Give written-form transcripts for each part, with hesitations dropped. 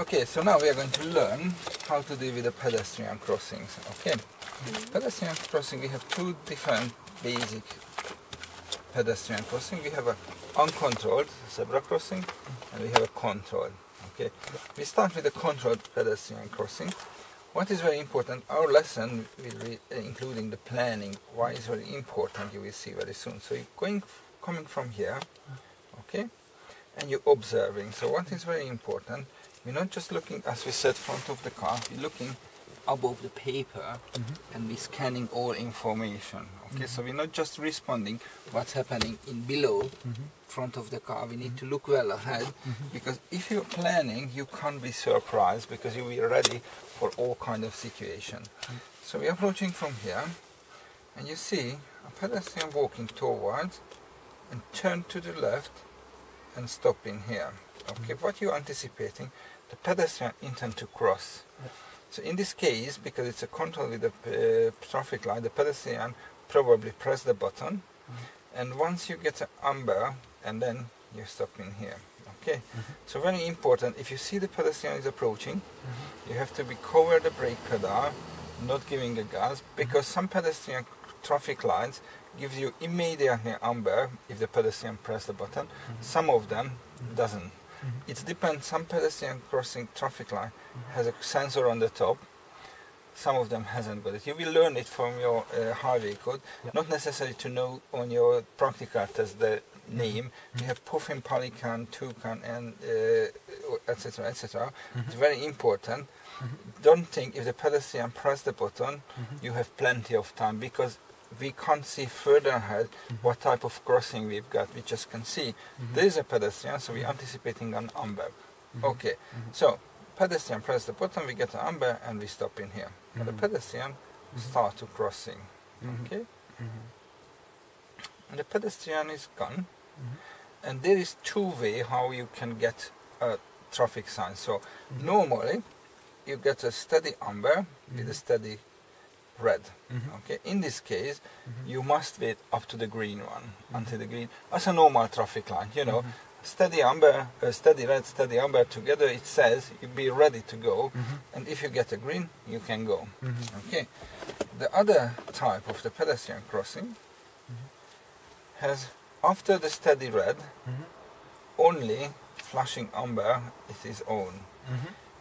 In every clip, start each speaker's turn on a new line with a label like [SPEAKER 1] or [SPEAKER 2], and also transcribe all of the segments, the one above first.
[SPEAKER 1] Okay, so now we are going to learn how to deal with the pedestrian crossings. Okay, pedestrian crossing, we have two different basic pedestrian crossing. We have a uncontrolled zebra crossing and we have a controlled. Okay, we start with the controlled pedestrian crossing. What is very important, our lesson will be including the planning, why is very important, you will see very soon. So you're coming from here, okay, and you're observing. So what is very important, you're not just looking, as we said, front of the car, you're looking above the paper and we're scanning all information. Okay, so we're not just responding what's happening in below front of the car. We need to look well ahead, because if you're planning, you can't be surprised, because you'll be ready for all kind of situation. So we're approaching from here and you see a pedestrian walking towards and turn to the left and stop in here. Okay, what you're anticipating, the pedestrian intend to cross. So in this case, because it's a control with the traffic light, the pedestrian probably press the button, and once you get an amber, and then you stop in here. Okay, so very important, if you see the pedestrian is approaching, you have to be cover the brake pedal, not giving a gas, because some pedestrian traffic lights gives you immediately amber if the pedestrian press the button. Some of them doesn't. It depends, some pedestrian crossing traffic light has a sensor on the top, some of them hasn't got it. You will learn it from your highway code, not necessary to know on your practical test the name. We have puffin, pelican, toucan, and etc. etc. It's very important. Don't think if the pedestrian press the button, you have plenty of time, because we can't see further ahead what type of crossing we've got. We just can see there is a pedestrian, so we're anticipating an amber. Okay, so pedestrian press the button, we get an amber, and we stop in here. And the pedestrian start to crossing. Okay, and the pedestrian is gone, and there is two way how you can get a traffic sign. So normally you get a steady amber with a steady red. Okay, in this case you must wait up to the green one, until the green, as a normal traffic line, you know, steady amber, steady red, steady amber together, it says you be ready to go, and if you get a green you can go. Okay, the other type of the pedestrian crossing has, after the steady red, only flashing amber it is on.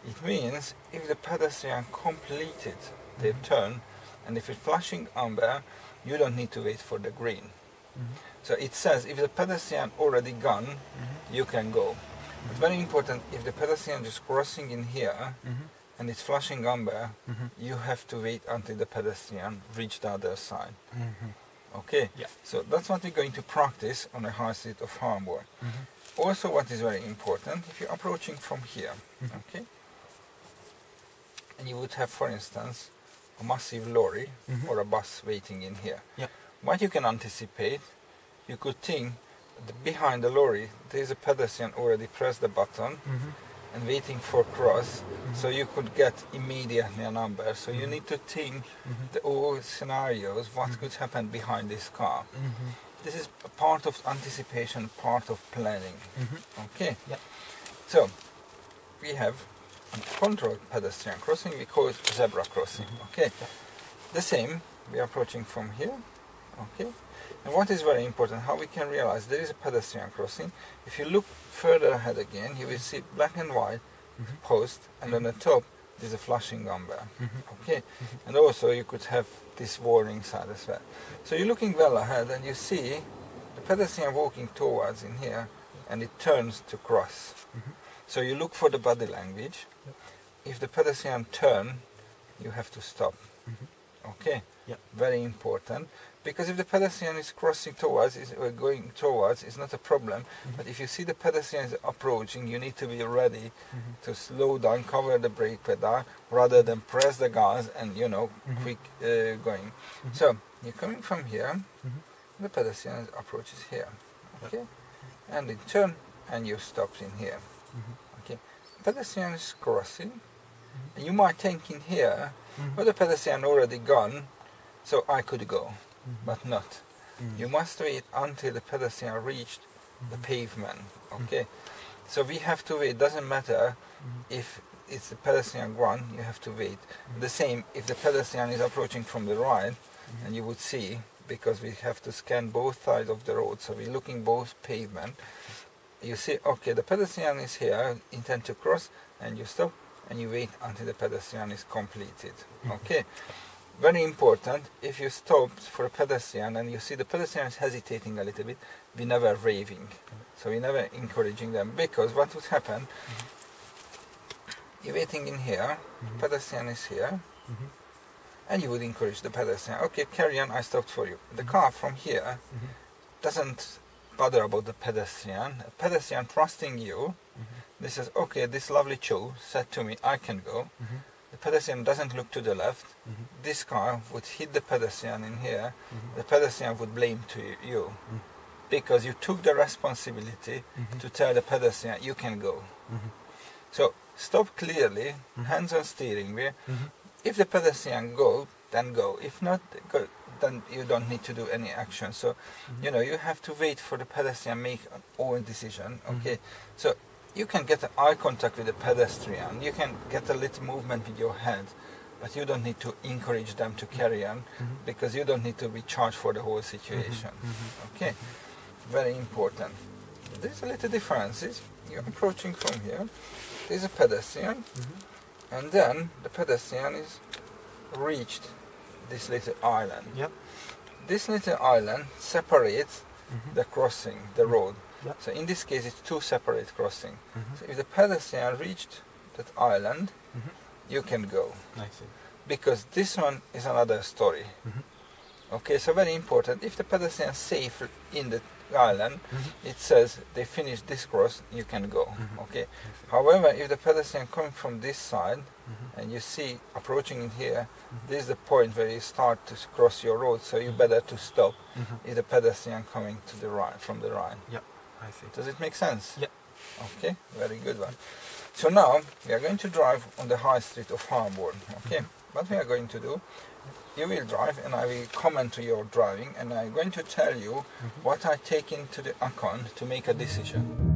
[SPEAKER 1] It means if the pedestrian completed their turn, and if it's flashing amber, you don't need to wait for the green. So it says if the pedestrian already gone, you can go. But very important, if the pedestrian is crossing in here and it's flashing amber, you have to wait until the pedestrian reach the other side. Okay, so that's what we're going to practice on the high street of Hamburg. Also, what is very important, if you're approaching from here, okay, and you would have, for instance, a massive lorry or a bus waiting in here. What you can anticipate, you could think that behind the lorry there is a pedestrian already pressed the button and waiting for cross, so you could get immediately a number. So you need to think the all scenarios, what could happen behind this car. This is a part of anticipation, part of planning. Okay, so we have controlled pedestrian crossing, we call it zebra crossing. Okay, the same, we are approaching from here. Okay, and what is very important, how we can realize there is a pedestrian crossing, if you look further ahead again, you will see black and white post, and on the top there's a flashing amber. Okay, and also you could have this warning sign as well. So you're looking well ahead and you see the pedestrian walking towards in here, and it turns to cross. So you look for the body language. If the pedestrian turn, you have to stop. Okay, very important, because if the pedestrian is crossing towards, going towards, it's not a problem. But if you see the pedestrian is approaching, you need to be ready to slow down, cover the brake pedal, rather than press the gas and, you know, quick going. So you're coming from here, the pedestrian approaches here. Okay, and in turn, and you stop in here. Okay, pedestrian is crossing, and you might think in here, well, the pedestrian already gone, so I could go, but not. You must wait until the pedestrian reached the pavement. Okay, so we have to wait. Doesn't matter if it's the pedestrian one, you have to wait. The same if the pedestrian is approaching from the right, and you would see, because we have to scan both sides of the road, so we're looking both pavement. You see, okay, the pedestrian is here, intend to cross, and you stop, and you wait until the pedestrian is completed. Okay, very important. If you stop for a pedestrian and you see the pedestrian is hesitating a little bit, we never waving, so we never encouraging them, because what would happen? You're waiting in here, pedestrian is here, and you would encourage the pedestrian. Okay, carry on, I stopped for you. The car from here doesn't bother about the pedestrian. A pedestrian trusting you, they says, okay, this lovely Joe said to me, I can go. The pedestrian doesn't look to the left. This car would hit the pedestrian in here. The pedestrian would blame to you, because you took the responsibility to tell the pedestrian, you can go. So stop clearly, hands on steering wheel. If the pedestrian go, then go. If not, go, then you don't need to do any action. So, you know, you have to wait for the pedestrian make an own decision. Okay, so you can get eye contact with the pedestrian. You can get a little movement with your head, but you don't need to encourage them to carry on, because you don't need to be charged for the whole situation. Okay, very important. There's a little differences. You're approaching from here. There's a pedestrian, and then the pedestrian is reached this little island. This little island separates the crossing, the road. So in this case, it's two separate crossing. So if the pedestrian reached that island, you can go.
[SPEAKER 2] I see.
[SPEAKER 1] Because this one is another story. Okay, so very important. If the pedestrian is safe in the island, it says they finished this cross, you can go. Okay. However, if the pedestrian coming from this side, and you see approaching in here, this is the point where you start to cross your road. So you better to stop if the pedestrian coming to the right, from the right.
[SPEAKER 2] Yeah, I see.
[SPEAKER 1] Does it make sense?
[SPEAKER 2] Yeah.
[SPEAKER 1] Okay, very good one. So now we are going to drive on the high street of Hamburg. Okay, what we are going to do, you will drive and I will comment to your driving, and I'm going to tell you what I take into the account to make a decision.